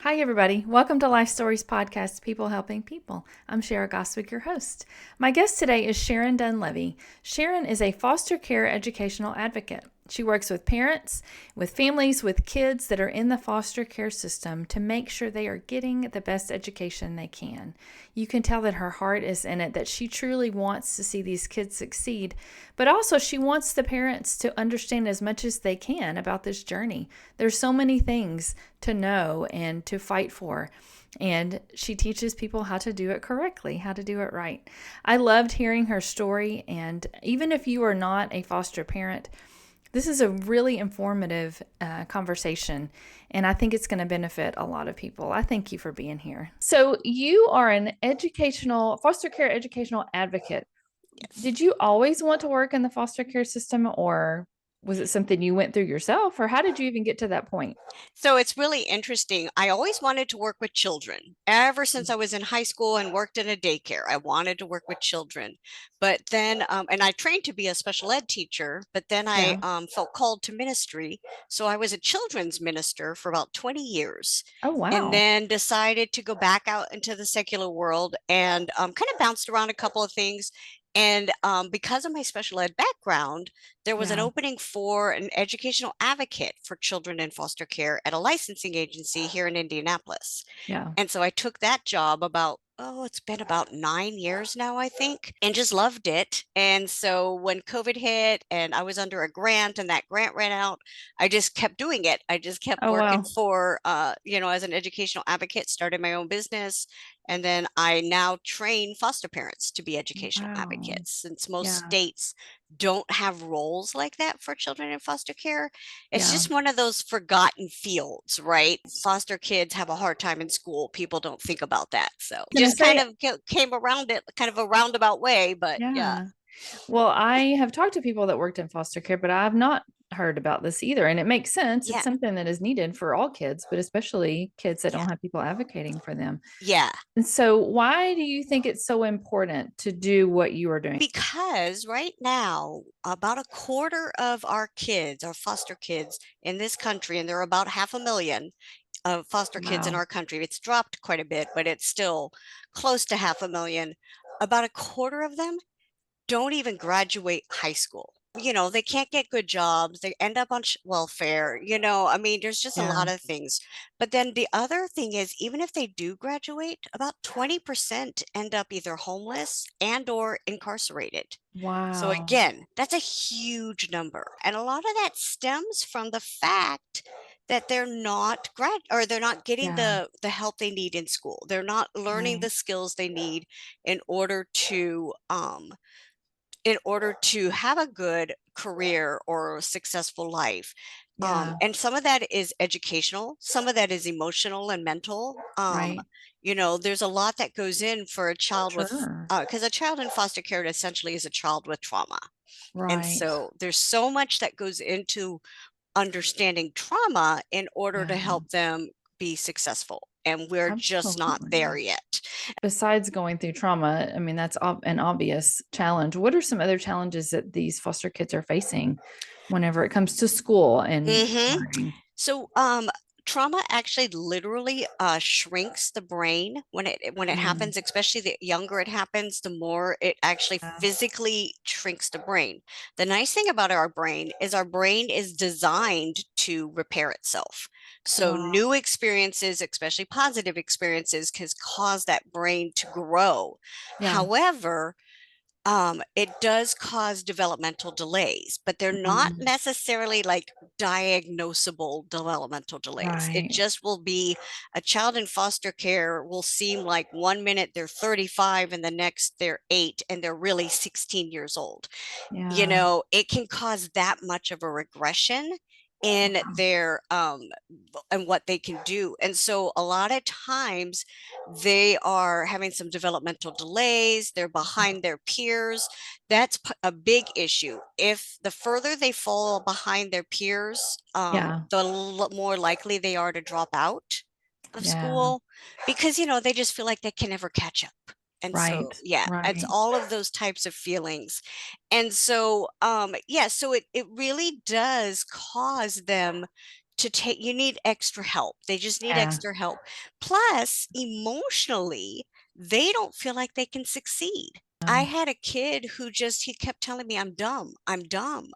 Hi, everybody. Welcome to Life Stories Podcast, People Helping People. I'm Shara Goswick, your host. My guest today is Sharon Dunlevy. Sharon is a foster care educational advocate. She works with parents, with families, with kids that are in the foster care system to make sure they are getting the best education they can. You can tell that her heart is in it, that she truly wants to see these kids succeed, but also she wants the parents to understand as much as they can about this journey. There's so many things to know and to fight for. And she teaches people how to do it correctly, how to do it right. I loved hearing her story. And even if you are not a foster parent, this is a really informative conversation, and I think it's going to benefit a lot of people. I thank you for being here. So you are an foster care educational advocate. Yes. Did you always want to work in the foster care system, or was it something you went through yourself, or how did you even get to that point? So it's really interesting. I always wanted to work with children. Ever since I was in high school and worked in a daycare, I wanted to work with children. But then, and I trained to be a special ed teacher, but then I Yeah. felt called to ministry. So I was a children's minister for about 20 years. Oh, And wow. then decided to go back out into the secular world and kind of bounced around a couple of things. And because of my special ed background, there was an Yeah. opening for an educational advocate for children in foster care at a licensing agency here in Indianapolis. Yeah. And so I took that job it's been about 9 years now, I think, and just loved it. And so when COVID hit and I was under a grant and that grant ran out, I just kept doing it. I just kept Oh, working wow. as an educational advocate, started my own business. And then I now train foster parents to be educational Wow. advocates since most Yeah. states don't have roles like that for children in foster care. It's Yeah. just one of those forgotten fields, right? Foster kids have a hard time in school. People don't think about that. So Gonna just kind say, of came around it kind of a roundabout way, but yeah. yeah. Well, I have talked to people that worked in foster care, but I have not heard about this either. And it makes sense. It's Yeah. something that is needed for all kids, but especially kids that Yeah. don't have people advocating for them. Yeah. And so, why do you think it's so important to do what you are doing? Because right now, about a quarter of our kids, our foster kids in this country, and there are about 500,000 of foster kids in Wow. our country. It's dropped quite a bit, but it's still close to 500,000. About a quarter of them don't even graduate high school. They can't get good jobs. They end up on welfare. I mean, there's just a Yeah. lot of things. But then the other thing is, even if they do graduate, about 20% end up either homeless and or incarcerated. So Wow. again, that's a huge number. And a lot of that stems from the fact that they're not getting Yeah. the help they need in school. They're not learning Right. the skills they need in order to have a good career or a successful life. Yeah. And some of that is educational, some of that is emotional and mental. Right. There's a lot that goes in for a child with, Sure. because a child in foster care essentially is a child with trauma. And Right. so there's so much that goes into understanding trauma in order to Yeah. help them be successful. And we're just not there Absolutely. yet. Besides going through trauma, I mean, that's an obvious challenge. What are some other challenges that these foster kids are facing whenever it comes to school and Hmm. learning? So, trauma actually literally shrinks the brain when it Mm, happens, especially the younger it happens, the more it actually yeah. physically shrinks the brain. The nice thing about our brain is designed to repair itself. So Wow. new experiences, especially positive experiences, can cause that brain to grow. Yeah. However, it does cause developmental delays, but they're not Mm, necessarily like diagnosable developmental delays. It right. just will be a child in foster care will seem like 1 minute they're 35 and the next they're 8 and they're really 16 years old. Yeah. It can cause that much of a regression in Wow. their and what they can do. And so a lot of times they are having some developmental delays, they're behind their peers. That's a big issue. If the further they fall behind their peers, Yeah. the more likely they are to drop out of Yeah. school because they just feel like they can never catch up. And so Right. yeah, it's Right. all of those types of feelings. And so yeah, so it really does cause them to take, you need extra help. They just need Yeah. extra help. Plus, emotionally, they don't feel like they can succeed. I had a kid who just, he kept telling me, I'm dumb, I'm dumb.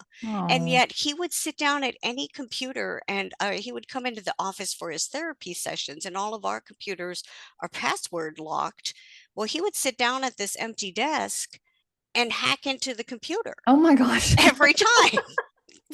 And Oh. yet he would sit down at any computer, and he would come into the office for his therapy sessions, and all of our computers are password locked. Well, he would sit down at this empty desk and hack into the computer Oh my gosh. every time.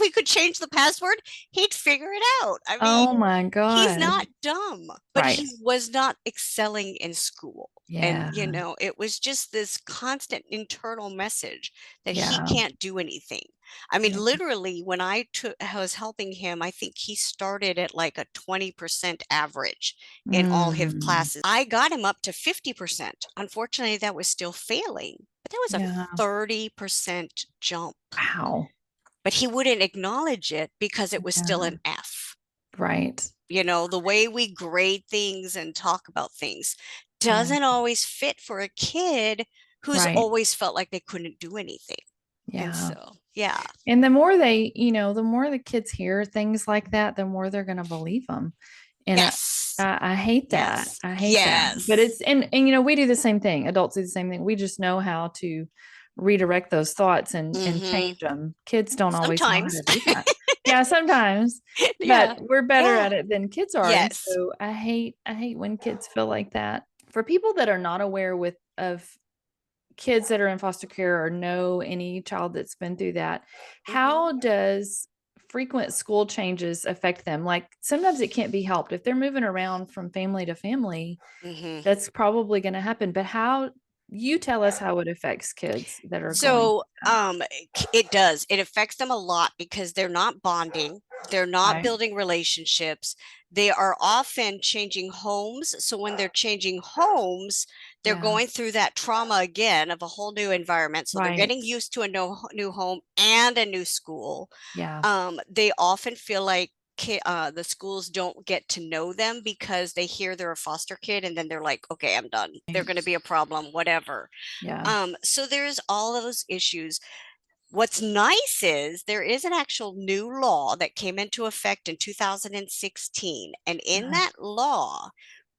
We could change the password, he'd figure it out. I mean, Oh my he's gosh. not dumb, but Right. he was not excelling in school. And, Yeah. it was just this constant internal message that he Yeah. can't do anything. I mean, Yeah. literally, when I was helping him, I think he started at like a 20% average in all his Mm. classes. I got him up to 50%. Unfortunately, that was still failing, but that was a Yeah. 30% jump. Wow. But he wouldn't acknowledge it because it was still Yeah. an F. Right. The way we grade things and talk about things Yeah. doesn't always fit for a kid who's Right. always felt like they couldn't do anything. And Yeah. so, yeah. And the more they, the more the kids hear things like that, the more they're going to believe them. And Yes. I hate that. Yes. I hate that. But Yes. we do the same thing. Adults do the same thing. We just know how to redirect those thoughts and Hmm. change them. Kids don't always know how Sometimes. to do that. Yeah, sometimes, but Yeah. we're better Yeah. at it than kids are. And Yes. so I hate when kids feel like that. For people that are not aware of kids that are in foster care or know any child that's been through that, Hmm. how does frequent school changes affect them? Like sometimes it can't be helped. If they're moving around from family to family, Hmm. that's probably going to happen. But how you tell us how it affects kids that are going So, through that, it does. It affects them a lot because they're not bonding, they're not right? building relationships. They are often changing homes. So when they're changing homes, they're Yeah, going through that trauma again of a whole new environment. So they're right. getting used to a new home and a new school. Yeah, They often feel like the schools don't get to know them because they hear they're a foster kid, and then they're like, okay, I'm done. They're going to right. be a problem, whatever. Yeah. So there's all of those issues. What's nice is there is an actual new law that came into effect in 2016. And in Uh, that law,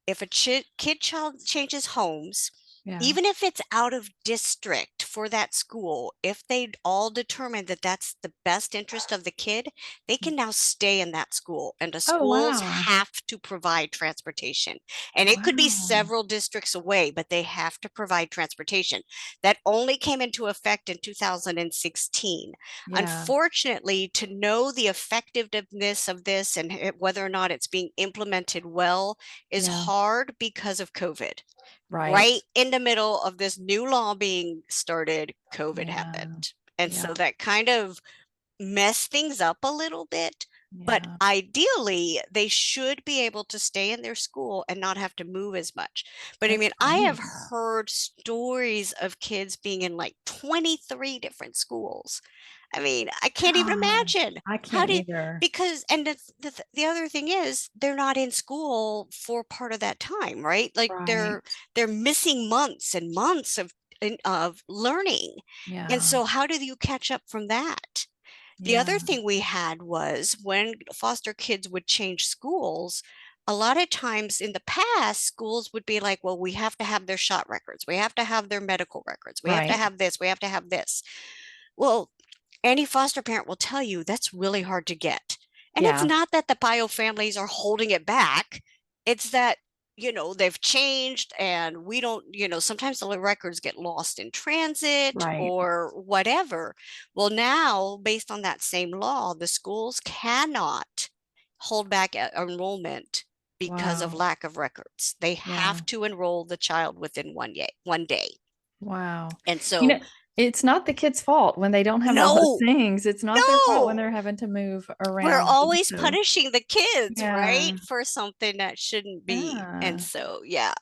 if a kid child changes homes, yeah. even if it's out of district for that school, if they all determine that that's the best interest of the kid, they can now stay in that school, and the Oh, schools wow. have to provide transportation. And it could be Wow. several districts away, but they have to provide transportation. That only came into effect in 2016. Yeah. Unfortunately, to know the effectiveness of this and whether or not it's being implemented well is Yeah. hard because of COVID. Right. Right in the middle of this new law being started, COVID Yeah. happened. And Yeah. so that kind of messed things up a little bit. But Yeah. ideally, they should be able to stay in their school and not have to move as much. But I That's mean, I have great. heard stories of kids being in like 23 different schools. I mean, I can't even Gosh, imagine I how can't did, either. because, and the other thing is they're not in school for part of that time, right? Like they're Right. they're missing months and months of learning. And Yeah. so how do you catch up from that? The Yeah. other thing we had was when foster kids would change schools, a lot of times in the past, schools would be like, well, we have to have their shot records, we have to have their medical records, we have to Right. have this, we have to have this. Well, any foster parent will tell you that's really hard to get. And it's Yeah. not that the bio families are holding it back, it's that they've changed, and we don't, sometimes the records get lost in transit Right. or whatever. Well, now based on that same law, the schools cannot hold back enrollment because of Wow. lack of records. They Yeah. have to enroll the child within 1 day. Wow. And You so, know, it's not the kid's fault when they don't have all those no, things. It's not their fault when no, they're having to move we're around. And always so, punishing the kids, yeah. right? For something that shouldn't be. And Yeah. so, yeah.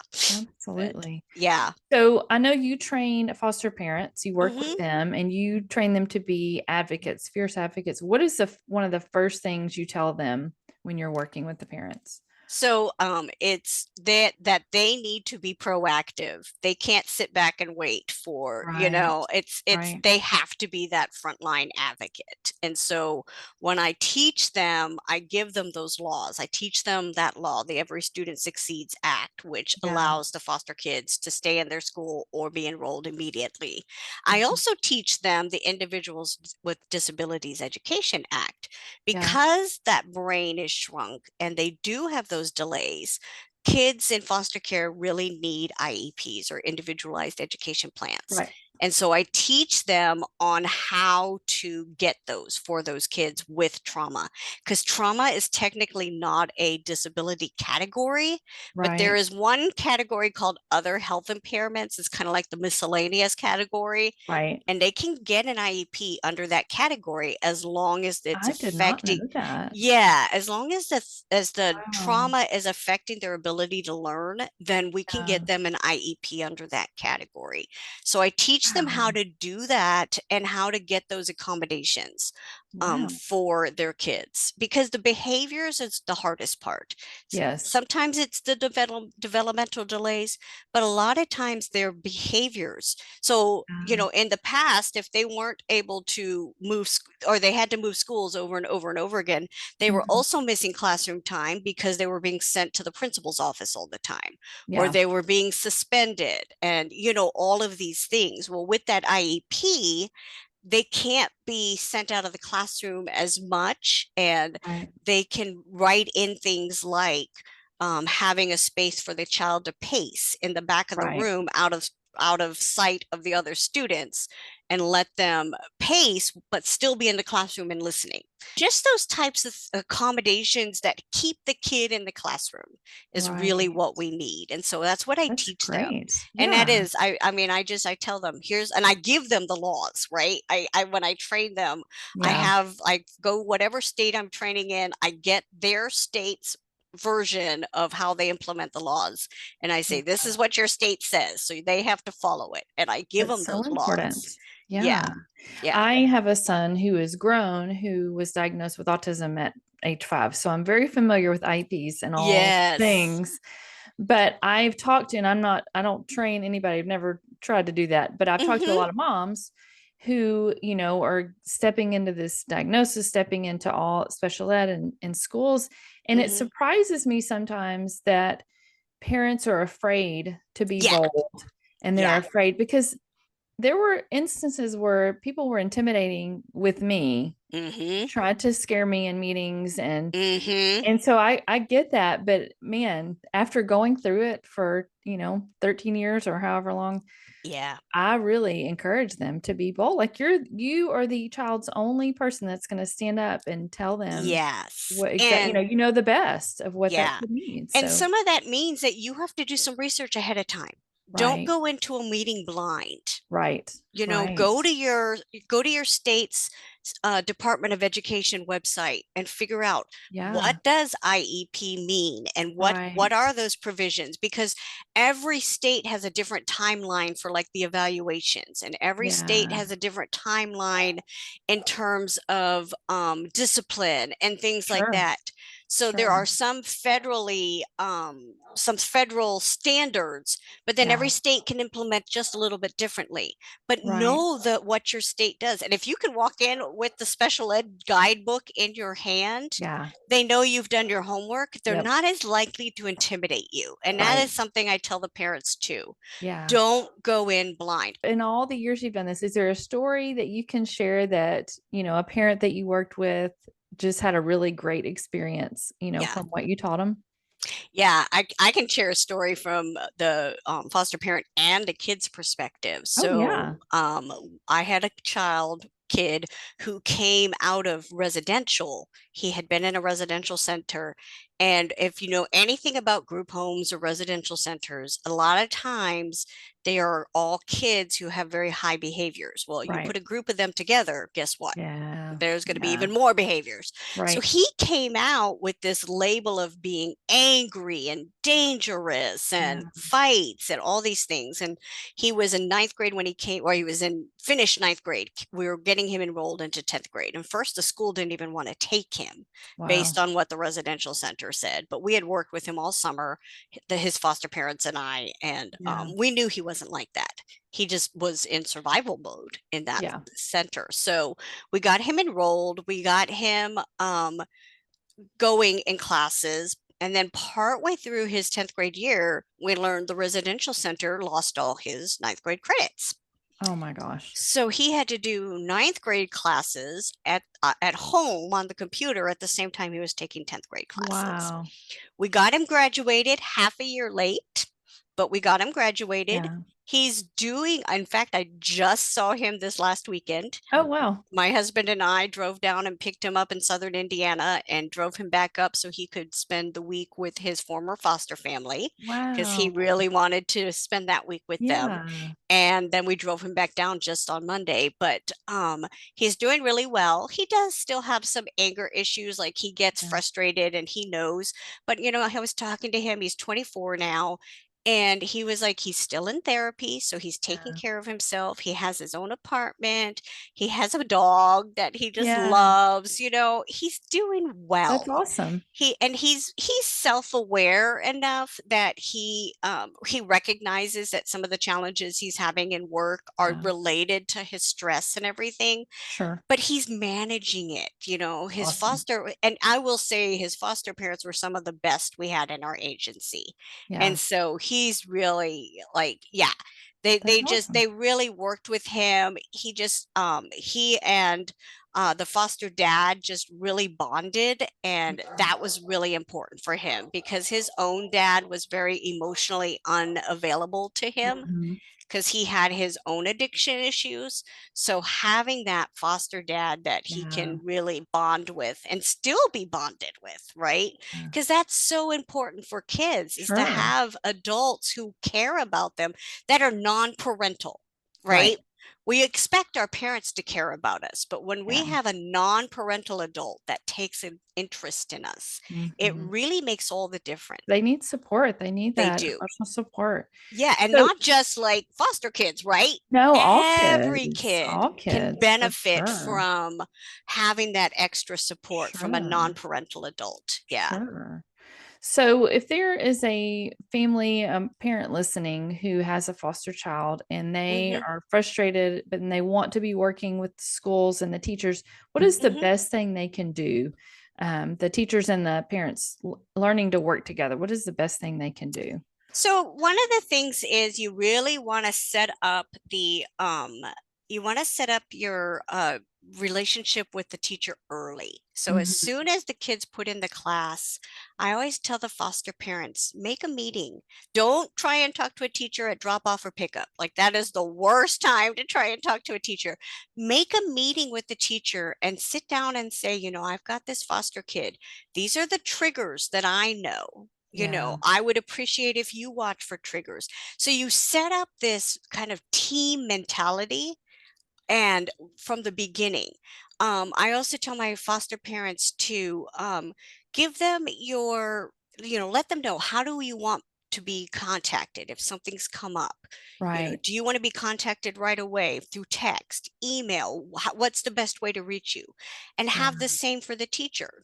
But Absolutely. yeah. So I know you train foster parents, you work with Hmm. them and you train them to be advocates, fierce advocates. What is one of the first things you tell them when you're working with the parents? So it's that they need to be proactive. They can't sit back and wait for, Right. it's Right. they have to be that frontline advocate. And so when I teach them, I give them those laws. I teach them that law, the Every Student Succeeds Act, which Yeah. allows the foster kids to stay in their school or be enrolled immediately. I Mhm. also teach them the Individuals with Disabilities Education Act, Yeah. because that brain is shrunk and they do have those delays. Kids in foster care really need IEPs, or individualized education plans. Right. And so I teach them on how to get those for those kids with trauma, because trauma is technically not a disability category, but there Right. is one category called other health impairments. It's kind of like the miscellaneous category, Right. and they can get an IEP under that category as long as it's I did not know affecting, that. yeah, as long as the Wow. trauma is affecting their ability to learn, then we can Yeah. get them an IEP under that category. So I teach them how Wow. to do that and how to get those accommodations Wow. for their kids, because the behaviors is the hardest part. Yes. Sometimes it's the developmental delays, but a lot of times they're behaviors. So, Yeah. in the past, if they weren't able to move, or they had to move schools over and over and over again, they were Mhm. also missing classroom time because they were being sent to the principal's office all the time, or Yeah. they were being suspended, and, all of these things. Well, with that IEP, they can't be sent out of the classroom as much, and Right. they can write in things like having a space for the child to pace in the back of the Right. room, out of sight of the other students, and let them pace but still be in the classroom and listening. Just those types of accommodations that keep the kid in the classroom is really Right. what we need. And so that's what I That's teach them. great. And that Yeah. is, I mean, I tell them, here's, and I give them the laws, right? When I train them, Yeah. I go whatever state I'm training in, I get their state's version of how they implement the laws. And I say, this is what your state says. So they have to follow it. And I give That's them so those laws. important. Yeah. Yeah. Yeah. I have a son who is grown who was diagnosed with autism at age 5. So I'm very familiar with IEPs and all Yes. things. But I've talked to, and I don't train anybody. I've never tried to do that, but I've talked to a Mm-hmm. lot of moms who, are stepping into this diagnosis, stepping into all special ed in schools. And it Mm-hmm. surprises me sometimes that parents are afraid to be Yeah. bold, and they're Yeah. afraid because there were instances where people were intimidating with me, Mm-hmm. tried to scare me in meetings, and Mm-hmm. so I get that, but man, after going through it for, 13 years or however long, Yeah. I really encourage them to be bold. Like you are the child's only person that's going to stand up and tell them Yes. what exactly, And the best of what that yeah. could mean. And So, some of that means that you have to do some research ahead of time. Don't right, go into a meeting blind. right, You know, right. go to your state's Department of Education website and figure out, Yeah, what does IEP mean, and what right. are those provisions, because every state has a different timeline for like the evaluations, and every state Yeah, has a different timeline in terms of discipline and things like sure, that. So there sure. are some federal standards, but then every Yeah, state can implement just a little bit differently. But right. know that what your state does. And if you can walk in with the special ed guidebook in your hand, Yeah, they know you've done your homework. They're yep, not as likely to intimidate you. And that right. is something I tell the parents too. Yeah. Don't go in blind. In all the years you've done this, is there a story that you can share that, a parent that you worked with just had a really great experience, Yeah. from what you taught them? Yeah, I can share a story from the foster parent and a kid's perspective. Oh, So yeah. I had a kid who came out of residential. He had been in a residential center. And if you know anything about group homes or residential centers, a lot of times they are all kids who have very high behaviors. Well, you Right. put a group of them together, guess what? Yeah. There's going to be Yeah. even more behaviors. So Right. he came out with this label of being angry and dangerous Yeah. and fights and all these things. And he was in ninth grade when he came, or he was in finished ninth grade. We were getting him enrolled into 10th grade. And first, the school didn't even want to take him based Wow. on what the residential center center said, but we had worked with him all summer, his foster parents and I, and Yeah. we knew he wasn't like that. He just was in survival mode in that Yeah. center. So we got him enrolled, we got him going in classes. And then partway through his 10th grade year, we learned the residential center lost all his ninth grade credits. Oh my gosh. So he had to do ninth grade classes at home on the computer at the same time he was taking 10th grade classes. Wow. We got him graduated half a year late, but we got him graduated. Yeah. He's doing, in fact, I just saw him this last weekend. Oh wow. My husband and I drove down and picked him up in southern Indiana and drove him back up so he could spend the week with his former foster family because he Wow. really wanted to spend that week with them. Yeah. And then we drove him back down just on Monday. But he's doing really well. He does still have some anger issues, like he gets Yeah. frustrated and he knows. But I was talking to him, he's 24 now. And he was like, he's still in therapy. So he's taking Yeah. care of himself. He has his own apartment. He has a dog that he just Yeah. loves. He's doing That's well. awesome. He's self-aware enough that he recognizes that some of the challenges he's having in work are Yeah. related to his stress and everything, Sure. but he's managing it. His Awesome. foster, and I will say his foster parents were some of the best we had in our agency. And Yeah. so he's really like, yeah, they That's they just awesome. they really worked with him. He and the foster dad just really bonded, and that was really important for him because his own dad was very emotionally unavailable to him Mm-hmm. because he had his own addiction issues. So having that foster dad that he Yeah. can really bond with and still be bonded with, right? Yeah. Because that's so important for kids, is to Sure. have adults who care about them that are non-parental, Right. right? We expect our parents to care about us, but when we Yeah. have a non-parental adult that takes an interest in us, it Hmm. really makes all the difference. They need support. They need They that do. emotional support. Yeah, and So, not just like foster kids, right? no, Every kid all can kids for benefit sure. from having that extra support from a Sure. non-parental adult. Yeah. Sure. So, if there is a family parent listening who has a foster child and they Hmm. are frustrated, but they want to be working with the schools and the teachers, what is the Hmm. best thing they can do? The teachers and the parents learning to work together. What is the best thing they can do? So one of the things is you really want to set up your relationship with the teacher early. So as Mhm. soon as the kids put in the class, I always tell the foster parents, make a meeting. Don't try and talk to a teacher at drop off or pickup. Like that is the worst time to try and talk to a teacher. Make a meeting with the teacher and sit down and say, I've got this foster kid. These are the triggers that I know. Yeah. I would appreciate if you watch for triggers. So you set up this kind of team mentality and from the beginning. I also tell my foster parents to give them let them know, how do you want to be contacted if something's come up? Right. Do you want to be contacted right away through text, email? What's the best way to reach you? And Yeah. have the same for the teacher.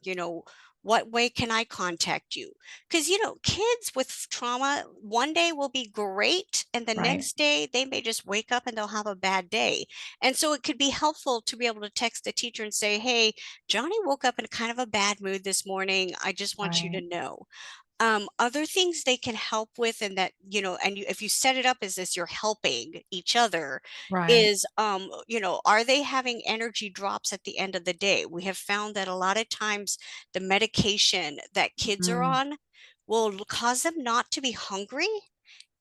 What way can I contact you? Because, kids with trauma one day will be great, and the Right. next day they may just wake up and they'll have a bad day. And so it could be helpful to be able to text the teacher and say, hey, Johnny woke up in kind of a bad mood this morning. I just want you to Right. know. Other things they can help with, and that, if you set it up as this, you're helping each other, Right. is, are they having energy drops at the end of the day? We have found that a lot of times the medication that kids are Mm. on will cause them not to be hungry,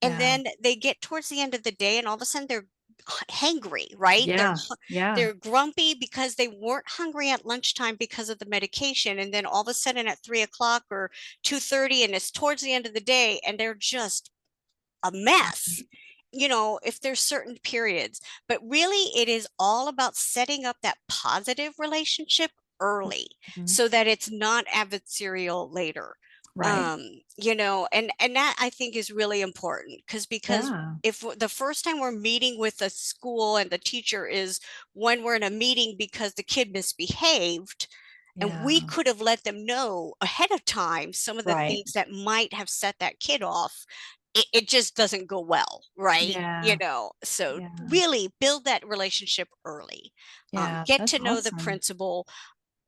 and Yeah. then they get towards the end of the day and all of a sudden they're hangry, right? They're Yeah. Yeah. they're grumpy because they weren't hungry at lunchtime because of the medication, and then all of a sudden at 3 o'clock or 2:30, and it's towards the end of the day, and they're just a mess. If there's certain periods, but really it is all about setting up that positive relationship early Mhm. so that it's not adversarial later. Right. And that I think is really important, because Yeah. if the first time we're meeting with a school and the teacher is when we're in a meeting because the kid misbehaved, And Yeah. we could have let them know ahead of time some of the Right. things that might have set that kid off. It just doesn't go well, right? Yeah. So Yeah. really build that relationship early. Yeah. Get That's to know the awesome. principal,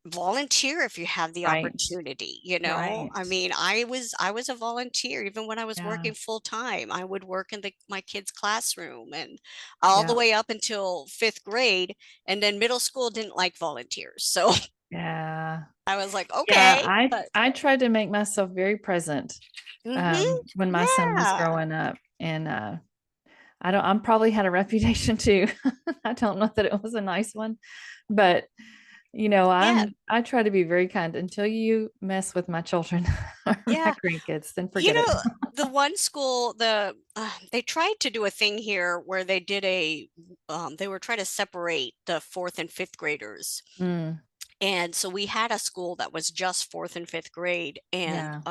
volunteer if you have the Right. opportunity. I Right. mean, I was a volunteer even when I was Yeah. working full time. I would work in my kids' classroom and all the Yeah. way up until 5th grade, and then middle school didn't like volunteers. So Yeah. I was like, Yeah. okay, I but I tried to make myself very present when my son was yeah. growing up, and I'm probably had a reputation too. I don't know that it was a nice one, but Yeah. I try to be very kind until you mess with my children or my Yeah. grandkids, then You forget it. know, the one school, they tried to do a thing here where they were trying to separate the 4th and 5th graders. Mm, And so we had a school that was just 4th and 5th grade. And yeah.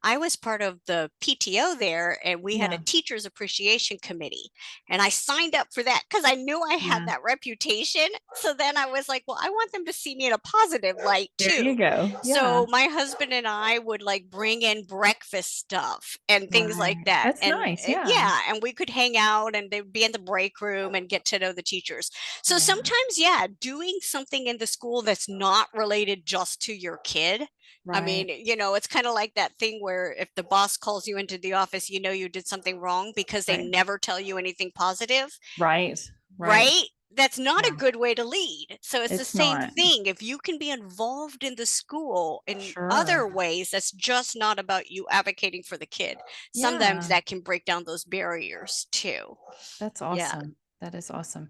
I was part of the PTO there, and we had a Yeah. teachers appreciation committee. And I signed up for that because I knew I had Yeah. that reputation. So then I was like, well, I want them to see me in a positive light There you too. go. Yeah. So my husband and I would like bring in breakfast stuff and things like Right. that. That's nice. Yeah. Yeah, and we could hang out and they'd be in the break room and get to know the teachers. So Yeah. sometimes, yeah, doing something in the school that's not related just to your kid. I mean, Right. it's kind of like that thing where if the boss calls you into the office, you did something wrong because they Right. never tell you anything positive, Right. Right. right? That's not a Yeah. good way to lead. So it's the It's same not. thing. If you can be involved in the school in Sure. other ways, that's just not about you advocating for the kid. Sometimes Yeah. that can break down those barriers too. That's Yeah. awesome. That is awesome.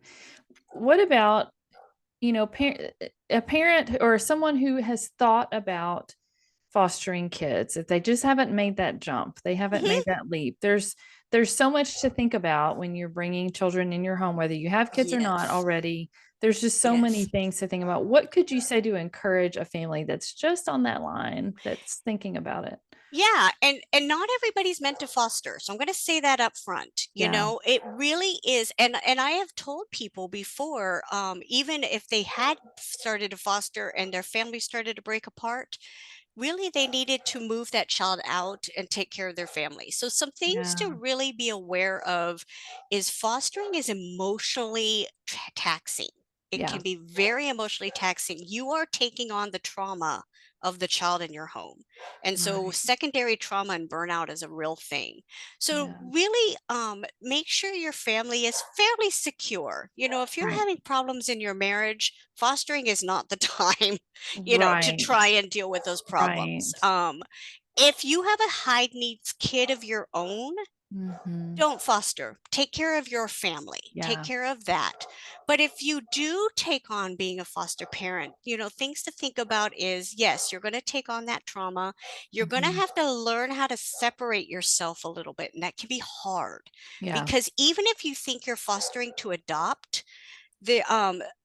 What about, a parent or someone who has thought about fostering kids, if they just haven't made that jump, they haven't Mhm. made that leap. There's so much to think about when you're bringing children in your home, whether you have kids or not Yes. already. There's just so many Yes. things to think about. What could you say to encourage a family that's just on that line, that's thinking about it? Yeah, and not everybody's meant to foster. So I'm going to say that up front. Yeah. It really is, and I have told people before, even if they had started to foster and their family started to break apart, really they needed to move that child out and take care of their family. So some things to Yeah. really be aware of is fostering is emotionally taxing. It Yeah. can be very emotionally taxing. You are taking on the trauma of the child in your home. And so Right. secondary trauma and burnout is a real thing. So Yeah. really make sure your family is fairly secure. If you're Right. having problems in your marriage, fostering is not the time to Right. try and deal with those problems. Right. If you have a high needs kid of your own, Hmm. don't foster. Take care of your family. Take Yeah. care of that. But if you do take on being a foster parent, things to think about is yes, you're going to take on that trauma. You're going to Hmm. have to learn how to separate yourself a little bit. And that can be hard Yeah. because even if you think you're fostering to adopt, the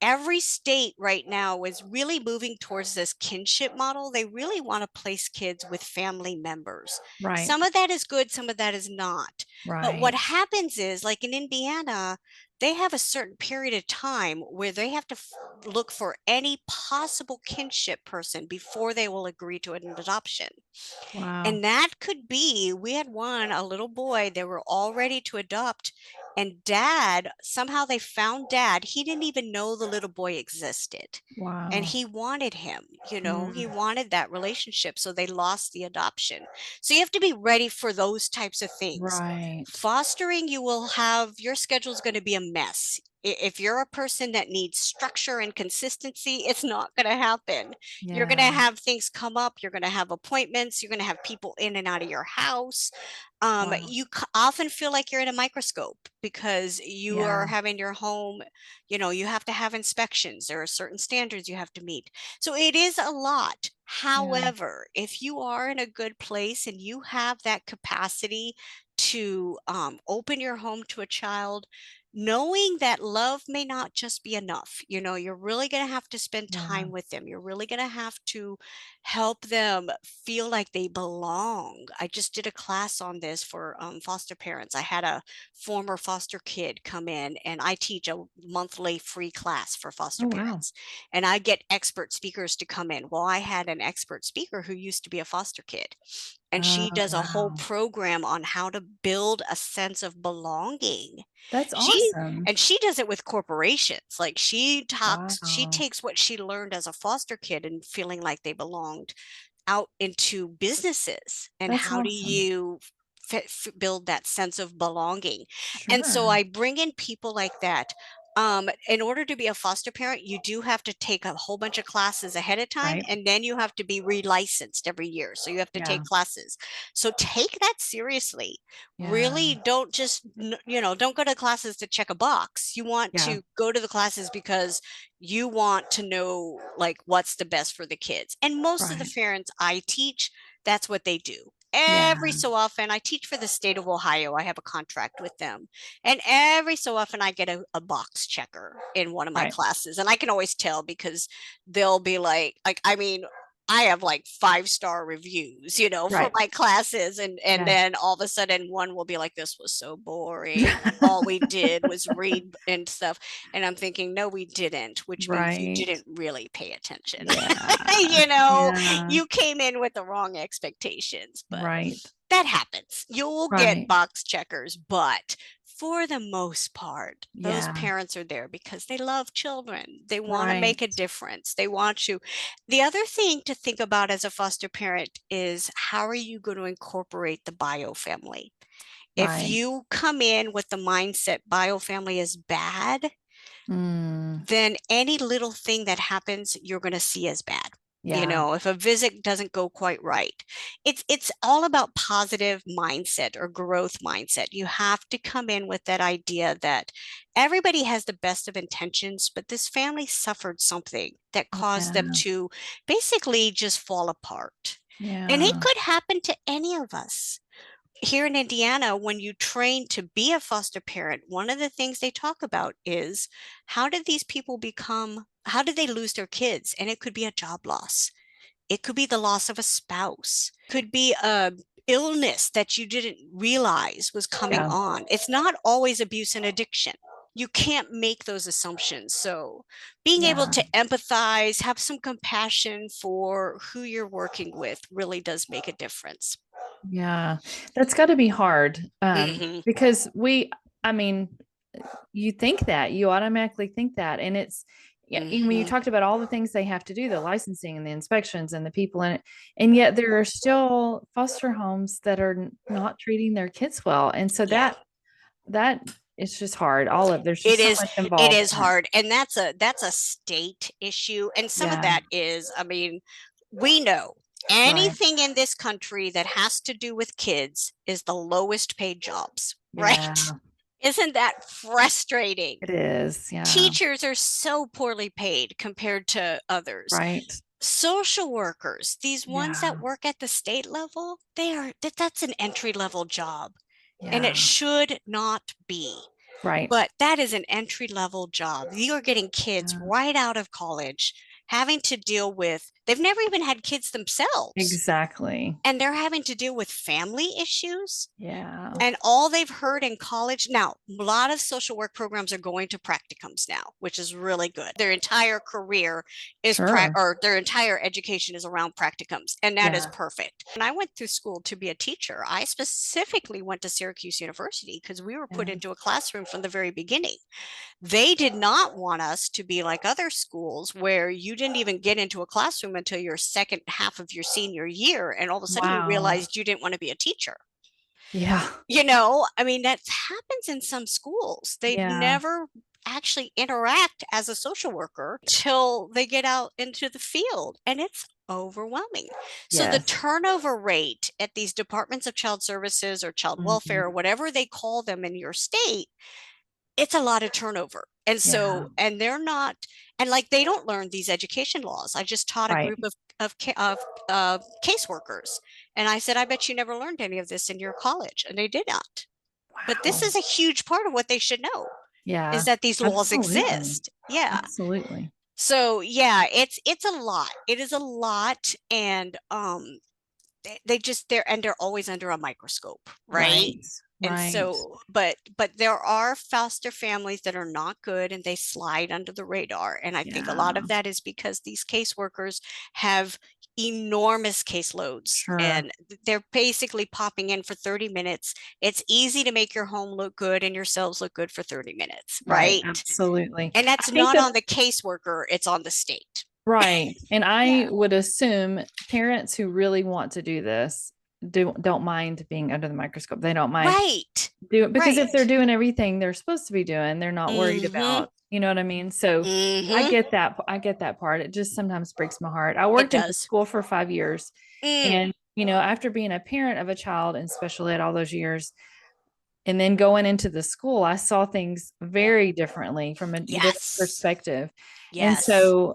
every state right now is really moving towards this kinship model. They really want to place kids with family members. Some Right. of that is good, some of that is not. But what Right. happens is, like in Indiana, they have a certain period of time where they have to look for any possible kinship person before they will agree to an adoption. Wow. And that could be, we had a little boy, they were all ready to adopt. And dad, somehow they found dad. He didn't even know the little boy existed. And Wow. he wanted him, he Mm, wanted that relationship. So they lost the adoption. So you have to be ready for those types of things. right. Fostering, your schedule is going to be a mess. If you're a person that needs structure and consistency, it's not going to happen. You're going to Yeah. have things come up. You're going to have appointments. You're going to have people in and out of your house. Wow. You often feel like you're in a microscope because you are Yeah. having your home, you have to have inspections. There are certain standards you have to meet. So it is a lot. Yeah. However, if you are in a good place and you have that capacity to open your home to a child, knowing that love may not just be enough. You're really going to have to spend Yeah. time with them. You're really going to have to help them feel like they belong. I just did a class on this for foster parents. I had a former foster kid come in, and I teach a monthly free class for foster Oh, wow. parents. And I get expert speakers to come in. Well, I had an expert speaker who used to be a foster kid, and Oh, she does a whole wow. program on how to build a sense of belonging. That's She awesome. and she does it with corporations. Like, she Wow. takes what she learned as a foster kid and feeling like they belonged out into businesses, and That's how do awesome. you build that sense of belonging. And so Sure. I bring in people like that. In order to be a foster parent, you do have to take a whole bunch of classes ahead of time, Right. and then you have to be relicensed every year. So you have to take Yeah. classes. So take that seriously. Yeah. Really don't just, don't go to classes to check a box. You want Yeah. to go to the classes because you want to know, like, what's the best for the kids. And most of the Right. parents I teach, that's what they do. Yeah. Every so often, I teach for the state of Ohio. I have a contract with them. And every so often, I get a box checker in one of my Right. classes. And I can always tell because they'll be I mean, I have like 5-star reviews, for Right. my classes. And Yeah. then all of a sudden, one will be like, this was so boring. All we did was read and stuff. And I'm thinking, no, we didn't, which means you Right. didn't really pay attention. Yeah. you know, Yeah. you came in with the wrong expectations, but Right. that happens. You'll get Right. box checkers, but for the most part, those Yeah. parents are there because they love children. They want to Right. make a difference. They want to. The other thing to think about as a foster parent is, how are you going to incorporate the bio family? If Right. you come in with the mindset bio family is bad, Mm. then any little thing that happens, you're going to see as bad. Yeah. If a visit doesn't go quite right, it's all about positive mindset or growth mindset. You have to come in with that idea that everybody has the best of intentions, but this family suffered something that caused them Yeah. to basically just fall apart. And it Yeah. could happen to any of us. Here in Indiana, when you train to be a foster parent, one of the things they talk about is, how did they lose their kids? And it could be a job loss. It could be the loss of a spouse, could be a illness that you didn't realize was coming Yeah. on. It's not always abuse and addiction. You can't make those assumptions. So being able Yeah. to empathize, have some compassion for who you're working with really does make a difference. Yeah. That's got to be hard. Hmm. Because I mean, you think that you automatically think that, and it's, yeah, when you Hmm. talked about all the things they have to do, the licensing and the inspections and the people in it, and yet there are still foster homes that are not treating their kids well, and so Yeah. that it's just hard. All of There's It just so is much it involved is in it. hard, and that's a state issue, and some of Yeah. that is, I mean, we know Right. anything in this country that has to do with kids is the lowest paid jobs, Yeah. right? Isn't that frustrating? It is. Yeah. Teachers are so poorly paid compared to others. Right. Social workers, these ones Yeah. that work at the state level, that's an entry level job, and it Yeah. should not be. Right. But that is an entry level job. You are getting kids Yeah. right out of college having to deal with, they've never even had kids themselves, Exactly. and they're having to deal with family issues. Yeah. And all they've heard in college now, a lot of social work programs are going to practicums now, which is really good. Their entire career Sure. or their entire education is around practicums, and that is Yeah. perfect. When I went through school to be a teacher, I specifically went to Syracuse University because we were put Yeah. into a classroom from the very beginning. They did not want us to be like other schools where you didn't even get into a classroom until your second half of your senior year, and all of a sudden you Wow. realized you didn't want to be a teacher. Yeah. I mean, that happens in some schools. They Yeah. never actually interact as a social worker till they get out into the field, and it's overwhelming. So the Yes. turnover rate at these departments of child services or child welfare or Mhm. whatever they call them in your state, it's a lot of turnover. And Yeah. so, and they're not, and like, they don't learn these education laws. I just taught a Right. group of caseworkers, and I said, I bet you never learned any of this in your college, and they did not. But this is Wow. a huge part of what they should know. is Yeah. that these laws Absolutely. exist. Yeah. Absolutely. So yeah, it's a lot. It is a lot, and they're always under a microscope, right? Right. And Right. so, but there are foster families that are not good and they slide under the radar. And I think a lot Yeah. of that is because these caseworkers have enormous caseloads Sure. and they're basically popping in for 30 minutes. It's easy to make your home look good and yourselves look good for 30 minutes, Right. right? Absolutely. And I that's think not that on the caseworker, it's on the state. right. And Yeah. I would assume parents who really want to do this don't mind being under the microscope. They don't mind Right. doing because if they're Right. doing everything they're supposed to be doing, they're not worried Mm-hmm. about, you know what I mean? So Mm-hmm. I get that part. It just sometimes breaks my heart. I It worked in a does. school for 5 years, Mm. and after being a parent of a child in special ed all those years, and then going into the school, I saw things very differently from a different Yes. perspective. And Yes. so,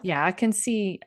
yeah, I can see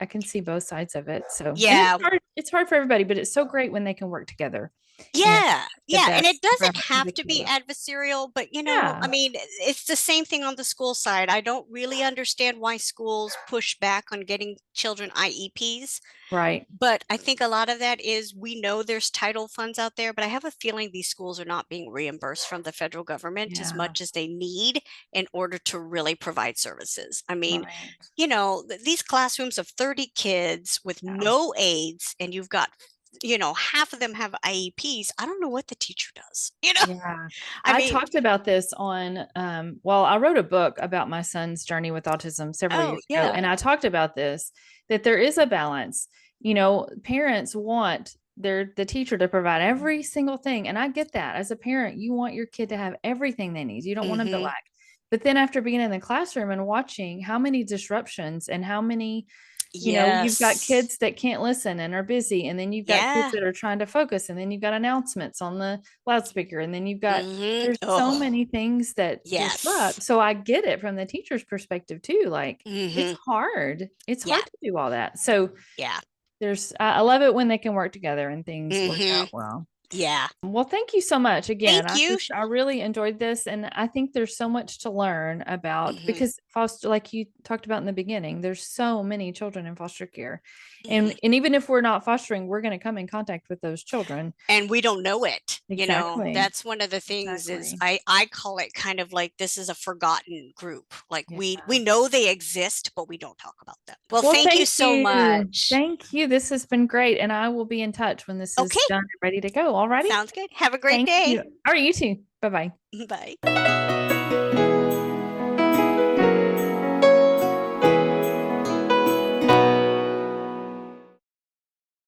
both sides of it. So, and Yeah. it's hard for everybody, but it's so great when they can work together. And Yeah. the Yeah. And it best doesn't environment for have the to be kid. adversarial, but I Yeah, mean, it's the same thing on the school side. I don't really understand why schools push back on getting children IEPs. right. But I think a lot of that is we know there's title funds out there, but I have a feeling these schools are not being reimbursed from the federal government as Yeah, much as they need in order to really provide services. I mean, right. these classrooms of 30 kids with Yeah. no aides, and you've got, half of them have IEPs. I don't know what the teacher does. Yeah. I I mean, talked about this on, well, I wrote a book about my son's journey with autism several oh, years ago. yeah. And I talked about this, that there is a balance. Parents want the teacher to provide every single thing. And I get that. As a parent, you want your kid to have everything they need. You don't want them to Mm-hmm. lack. But then after being in the classroom and watching how many disruptions and how many you've got Yes. kids that can't listen and are busy, and then you've got kids Yeah. that are trying to focus, and then you've got announcements on the loudspeaker, and then Mm-hmm. there's so Oh, many things that yes. disrupt. So I get it from the teacher's perspective too. Like it's Mm-hmm. hard. It's Yeah. hard to do all that. So Yeah. I love it when they can work together and things work Mm-hmm. out well. Yeah. Well, thank you so much again. Thank you. I really enjoyed this, and I think there's so much to learn about Mm-hmm. because foster, like you talked about in the beginning, there's so many children in foster care. Mm-hmm. And even if we're not fostering, we're going to come in contact with those children. And we don't know it. Exactly. That's one of the things is Exactly. I call it kind of like this is a forgotten group. Like Yeah. we know they exist, but we don't talk about them. Well, Well, thank you thank so you. much. Thank you. This has been great. And I will be in touch when this is Okay, done and ready to go. Alrighty. sounds good. Have a great Thank day. you. All right, you too. Bye bye. Bye.